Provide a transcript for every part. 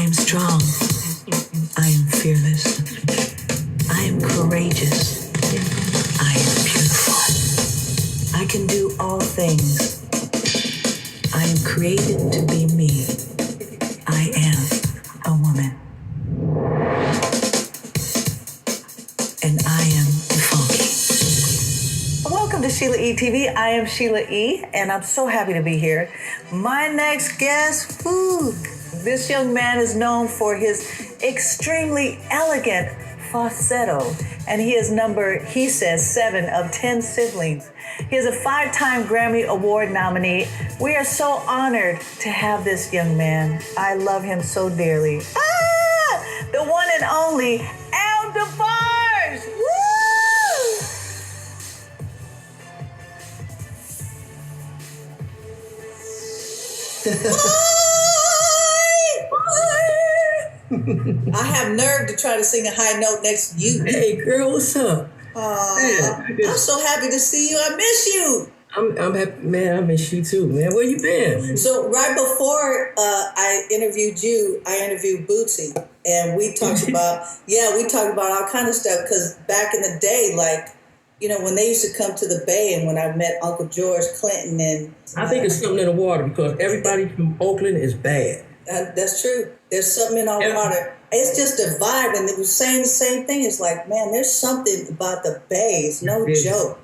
am strong. I am fearless. I am courageous. I am beautiful. I can do all things. I am created to be me. I am a woman. And I am funky. Welcome to Shiela E TV. I am Shiela E, and I'm so happy to be here. My next guest, this young man is known for his extremely elegant falsetto, and he is he says, 7 of 10 siblings. He is a 5-time Grammy Award nominee. We are so honored to have this young man. I love him so dearly. The one and only Debarge. Woo! I have nerve to try to sing a high note next to you. Hey girl, what's up? I'm so happy to see you. I miss you. I'm happy, man. I miss you too, man. Where you been? So right before I interviewed you, I interviewed Bootsy, and we talked about all kind of stuff. Because back in the day, like, you know, when they used to come to the Bay, and when I met Uncle George Clinton, and I think it's something in the water because everybody from Oakland is bad. That's true. There's something in our water. It's just a vibe, and it was saying the same thing. It's like, man, there's something about the Bay. It's no joke.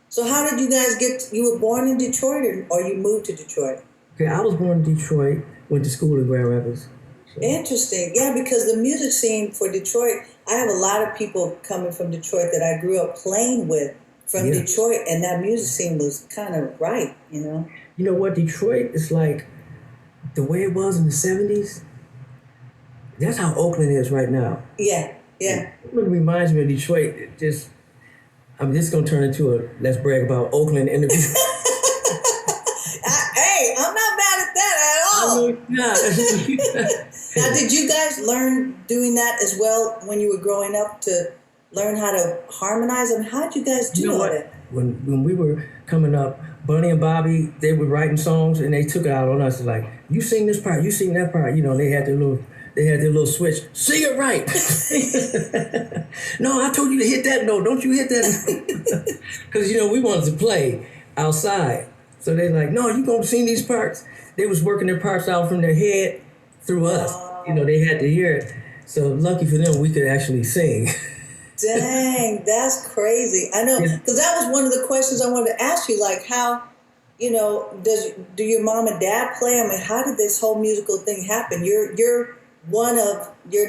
So how did you guys you were born in Detroit or you moved to Detroit? Okay, I was born in Detroit, went to school in Grand Rapids. So. Interesting. Yeah, because the music scene for Detroit, I have a lot of people coming from Detroit that I grew up playing with from Detroit, and that music scene was kind of right, you know? You know what? Detroit is like the way it was in the 70s. That's how Oakland is right now. Yeah. Oakland reminds me of Detroit. This is going to turn into a let's brag about Oakland interview. Hey, I'm not mad at that at all. Now, did you guys learn doing that as well when you were growing up to learn how to harmonize? I mean, how did you guys do all that? When we were coming up, Bunny and Bobby, they were writing songs and they took it out on us like, you sing this part, you sing that part. You know, they had their little switch. Sing it right. No, I told you to hit that note. Don't you hit that? Because, you know, we wanted to play outside. So they're like, no, you going to sing these parts. They was working their parts out from their head through us. You know, they had to hear it. So lucky for them, we could actually sing. Dang, that's crazy. I know, because that was one of the questions I wanted to ask you, like how, you know, do your mom and dad play? I mean, how did this whole musical thing happen? You're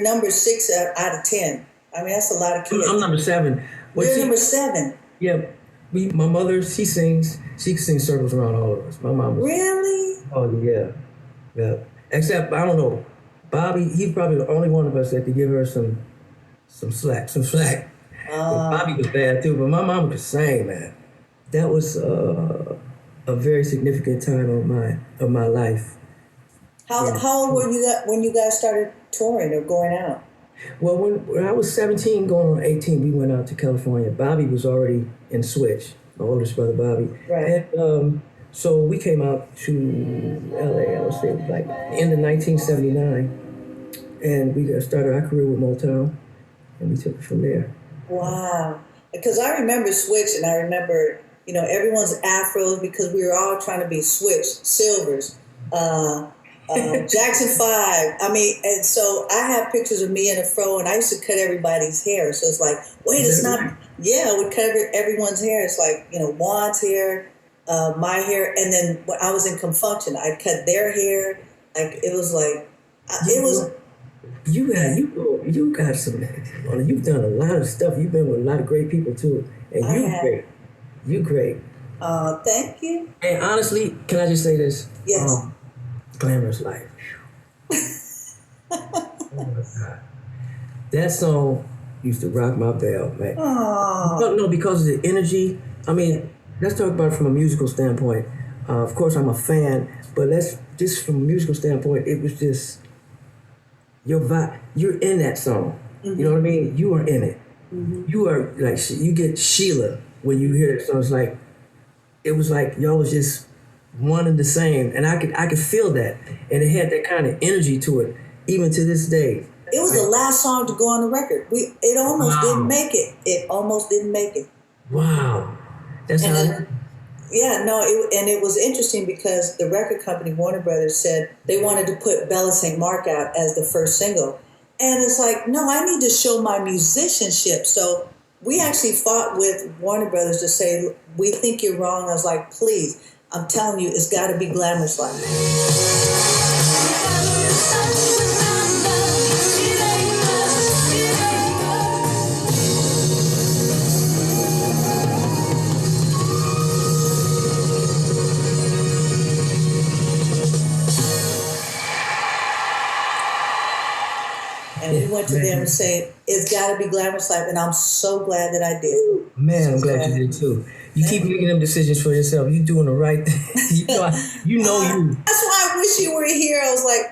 number 6 out of 10. I mean, that's a lot of kids. I'm number 7. You're number 7. Yeah. My mother, she sings circles around all of us. My mom. Really? Oh, yeah. Yeah. Except, I don't know, Bobby, he's probably the only one of us that could give her some slack. Bobby was bad too, but my mom could sing, man. That was a very significant time of my life. How old were you when you guys started touring or going out? Well, when I was 17, going on 18, we went out to California. Bobby was already in Switch, my oldest brother, Bobby. Right. And so we came out to LA, I would say, like end of 1979. And we started our career with Motown, and we took it from there. Wow. Because I remember Switch, and I remember, you know, everyone's afros because we were all trying to be Switch, Silvers, Jackson 5. I mean, and so I have pictures of me in a fro, and I used to cut everybody's hair. So it's like, wait, it's not. Right? Yeah, I would cut everyone's hair. It's like, you know, Juan's hair, my hair, and then when I was in Confunction, I'd cut their hair. Like it was like, it was. You got some. You've done a lot of stuff. You've been with a lot of great people too, and great. You great. Thank you. And honestly, can I just say this? Yes. Glamorous Life. Oh my God. That song used to rock my bell, man. No, because of the energy. I mean, let's talk about it from a musical standpoint. Of course, I'm a fan, but just from a musical standpoint, it was just your vibe. You're in that song. Mm-hmm. You know what I mean? You are in it. Mm-hmm. You are like, you get Shiela when you hear it. So it was like y'all was just one and the same, and I could feel that, and it had that kind of energy to it. even to this day. It was the last song to go on the record. It almost didn't make it. It almost didn't make it. Wow. That's and how. then, and it was interesting because the record company, Warner Brothers, said they wanted to put Bella St. Mark out as the first single. And it's like, no, I need to show my musicianship. So we actually fought with Warner Brothers to say, we think you're wrong. I was like, please, I'm telling you, it's got to be Glamorous Life. And we went to them and said, it's got to be Glamorous Life. And I'm so glad that I did. Man, I'm glad you did too. You keep making them decisions for yourself. You're doing the right thing. you know you. That's why I wish you were here. I was like,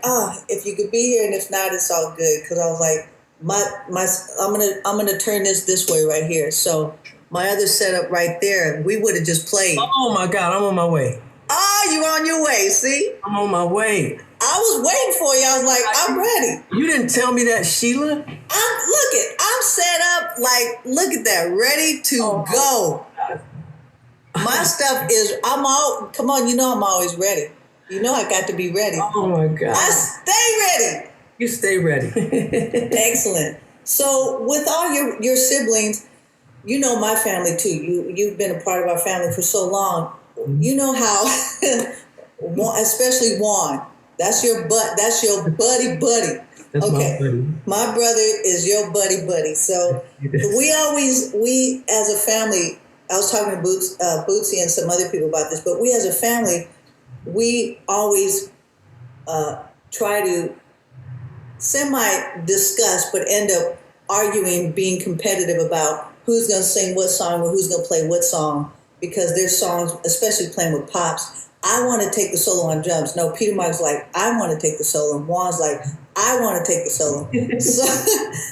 if you could be here, and if not, it's all good. Because I was like, I'm gonna turn this way right here. So my other setup right there, we would have just played. Oh my God, I'm on my way. Oh, you're on your way. See, I'm on my way. I was waiting for you. I was like, I'm ready. You didn't tell me that, Sheila. I'm set up. Like, look at that, ready to go. My stuff is. Come on, you know I'm always ready. You know I got to be ready. Oh my God. I stay ready. You stay ready. Excellent. So with all your siblings, you know my family too. You've been a part of our family for so long. You know how, especially Juan. That's your buddy. That's okay. My brother is your buddy. So we as a family. I was talking to Bootsy and some other people about this, but we as a family, we always try to semi-discuss, but end up arguing, being competitive about who's going to sing what song or who's going to play what song, because there's songs, especially playing with Pops, I want to take the solo on drums. No, Peter Mark's like, I want to take the solo. And Juan's like, I want to take the solo.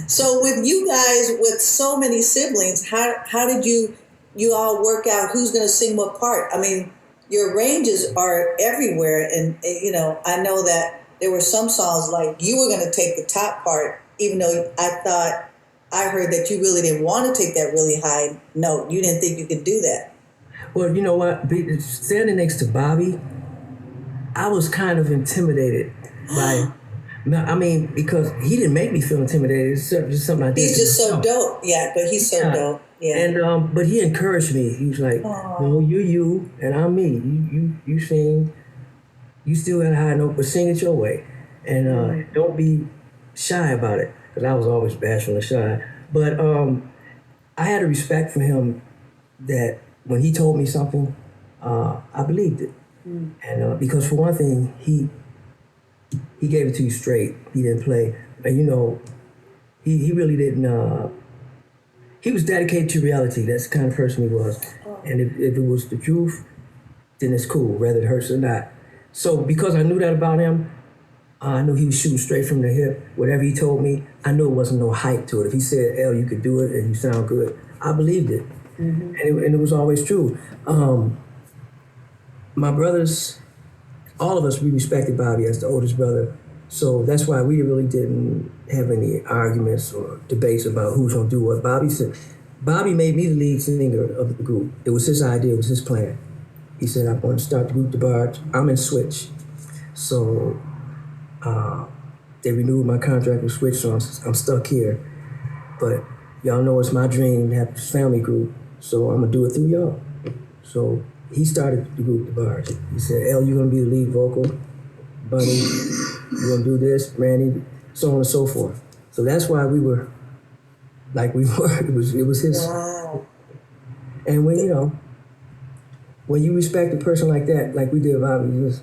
so with you guys, with so many siblings, how did you all work out who's going to sing what part? I mean, your ranges are everywhere. And, you know, I know that there were some songs like you were going to take the top part, even though I heard that you really didn't want to take that really high note. You didn't think you could do that. Well, you know what? Standing next to Bobby, I was kind of intimidated by. I mean, because he didn't make me feel intimidated. It's just something I did. He's just so dope. Yeah, but he's so dope. Yeah. And but he encouraged me. He was like, "No, you, and I'm me. You sing. You still got a high note, but sing it your way, and don't be shy about it." Because I was always bashful and shy. But I had a respect for him that when he told me something, I believed it. And because for one thing, he gave it to you straight. He didn't play. And you know, he really didn't, he was dedicated to reality. That's the kind of person he was. And if it was the truth, then it's cool, whether it hurts or not. So because I knew that about him, I knew he was shooting straight from the hip. Whatever he told me, I knew it wasn't no hype to it. If he said, "El, you could do it and you sound good," I believed it. Mm-hmm. And it was always true. My brothers, all of us, we respected Bobby as the oldest brother. So that's why we really didn't have any arguments or debates about who's going to do what. Bobby said, Bobby made me the lead singer of the group. It was his idea, it was his plan. He said, "I'm going to start the group Debarge. I'm in Switch." So they renewed my contract with Switch, so I'm stuck here. But y'all know it's my dream to have this family group, so I'm going to do it through y'all. So he started the group Debarge. He said, "El, you're going to be the lead vocal. Bunny, you're going to do this, Randy," so on and so forth. So that's why we were like we were. It was his. Wow. And when you respect a person like that, like we did Bobby, and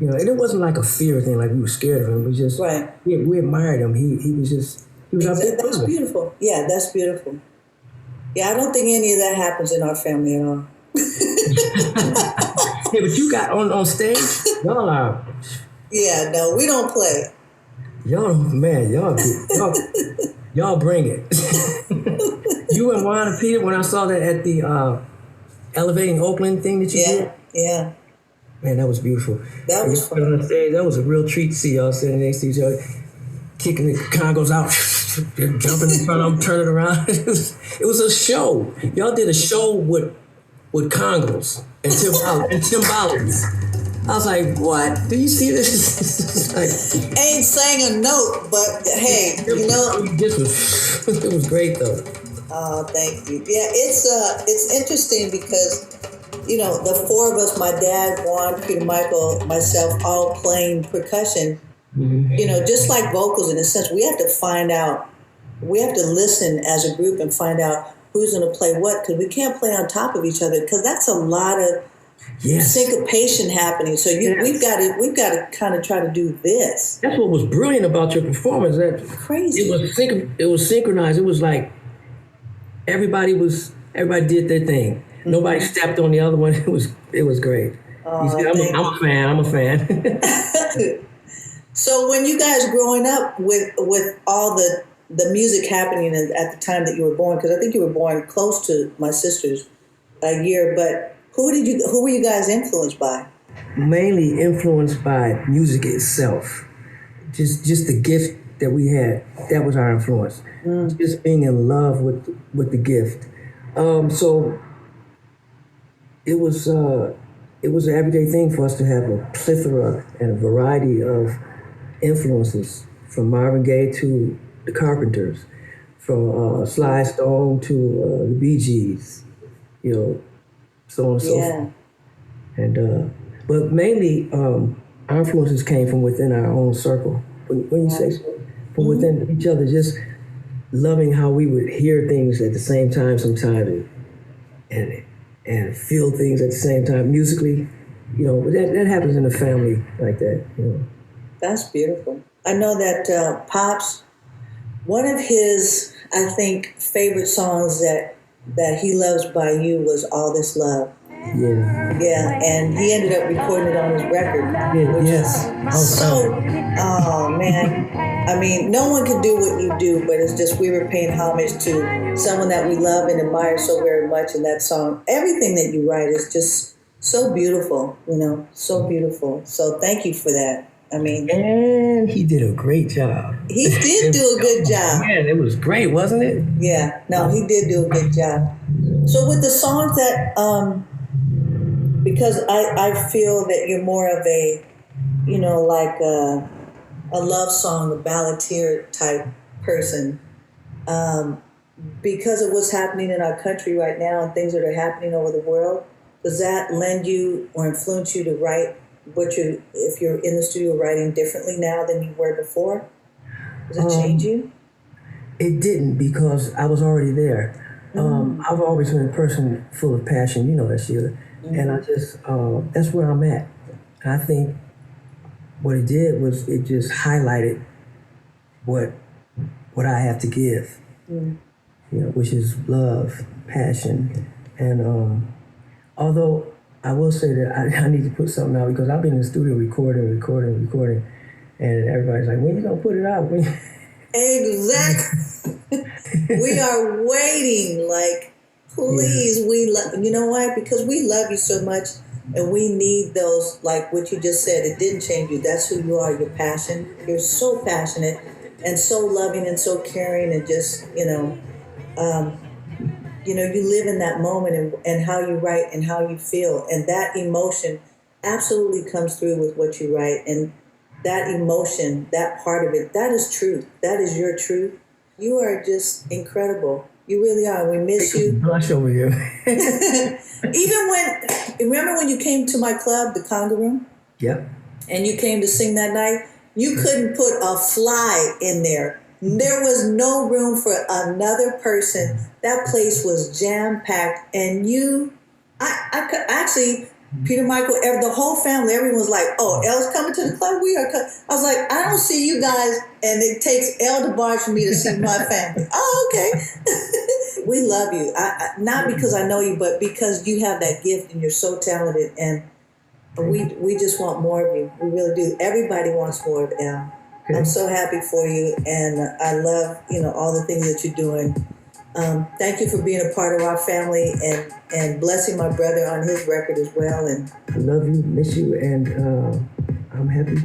it wasn't like a fear thing, like we were scared of him. We just, right. We admired him. He was our big That's brother. beautiful. Yeah, that's beautiful. Yeah, I don't think any of that happens in our family at all. Yeah, but you got on stage, y'all are. Yeah, no, we don't play. Y'all bring it. You and Juan and Peter, when I saw that at the Elevating Oakland thing that you did. Yeah. Man, that was beautiful. That was fun. On stage, that was a real treat to see y'all sitting next to each other, kicking the congos out, jumping in front of them, turning around. It was a show. Y'all did a show with congos and timbales. I was like, what? Do you see this? Like, ain't sang a note, but hey, you know. It was great though. Oh, thank you. Yeah, it's interesting because, you know, the four of us, my dad, Juan, Peter Michael, myself, all playing percussion, you know, just like vocals in a sense, we have to listen as a group and find out who's going to play what, because we can't play on top of each other, because that's a lot of syncopation happening. So we've got to kind of try to do this. That's what was brilliant about your performance. That crazy. It was synchronized. It was like everybody did their thing. Nobody stepped on the other one. It was great. I'm a fan. So when you guys growing up with all the music happening at the time that you were born, because I think you were born close to my sister's year, but who were you guys influenced by? Mainly influenced by music itself. Just the gift that we had. That was our influence. Just being in love with the gift. So it was an everyday thing for us to have a plethora and a variety of influences, from Marvin Gaye to the Carpenters, from Sly Stone to the Bee Gees, you know, so on and so forth. And but mainly our influences came from within our own circle. When you say so, from within each other, just loving how we would hear things at the same time sometimes, and feel things at the same time musically. You know, that happens in a family like that. You know. That's beautiful. I know that Pops, one of his, I think, favorite songs that he loves by you was "All This Love." Yeah. Yeah, and he ended up recording it on his record. Oh man. I mean, no one could do what you do, but it's just we were paying homage to someone that we love and admire so very much in that song. Everything that you write is just so beautiful, you know, so beautiful. So thank you for that. I mean, and he did a great job. He did do a good job. Man, it was great, wasn't it? Yeah, no, he did do a good job. So with the songs that, because I feel that you're more of a, you know, like a love song, a balladeer type person, because of what's happening in our country right now and things that are happening over the world, does that lend you or influence you to write if you're in the studio writing differently now than you were before? Does it change you? It didn't, because I was already there. I've always been a person full of passion, you know that, Sheila. And I just, that's where I'm at. And I think what it did was it just highlighted what I have to give, you know, which is love, passion. And although I will say that I need to put something out, because I've been in the studio recording, and everybody's like, when you gonna put it out? Exactly. We are waiting, like, please, you know why? Because we love you so much, and we need those, like what you just said, it didn't change you. That's who you are, your passion. You're so passionate and so loving and so caring, and just, you know, you live in that moment and how you write and how you feel. And that emotion absolutely comes through with what you write. And that emotion, that part of it, that is truth. That is your truth. You are just incredible. You really are. We miss you. Blush over here. Remember when you came to my club, the Conga Room? Yep. And you came to sing that night? You couldn't put a fly in there. There was no room for another person. That place was jam-packed. And I could actually, Peter Michael, the whole family, everyone was like, oh, Elle's coming to the club? We are coming. I was like, I don't see you guys, and it takes Elle Debarge for me to see my family. Oh, okay. We love you. Not because I know you, but because you have that gift and you're so talented, and we just want more of you. We really do. Everybody wants more of Elle. I'm so happy for you, and I love, all the things that you're doing Thank you for being a part of our family and blessing my brother on his record as well. And I love you, miss you, and I'm happy.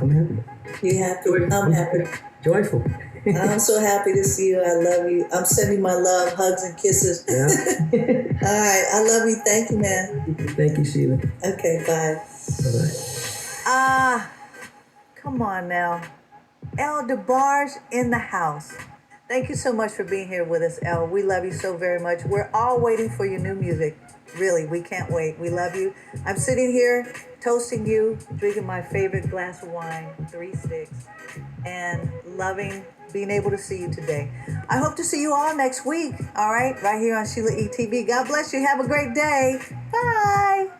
I'm happy. you happy? I'm happy. Joyful. I'm so happy to see you. I love you. I'm sending my love, hugs, and kisses. Yeah. All right. I love you. Thank you, man. Thank you, Sheila. Okay, bye. Bye-bye. Come on now. El Debarge in the house. Thank you so much for being here with us, El. We love you so very much. We're all waiting for your new music. Really, we can't wait. We love you. I'm sitting here toasting you, drinking my favorite glass of wine, 3 Sticks, and loving being able to see you today. I hope to see you all next week, all right? Right here on Sheila E TV. God bless you. Have a great day. Bye.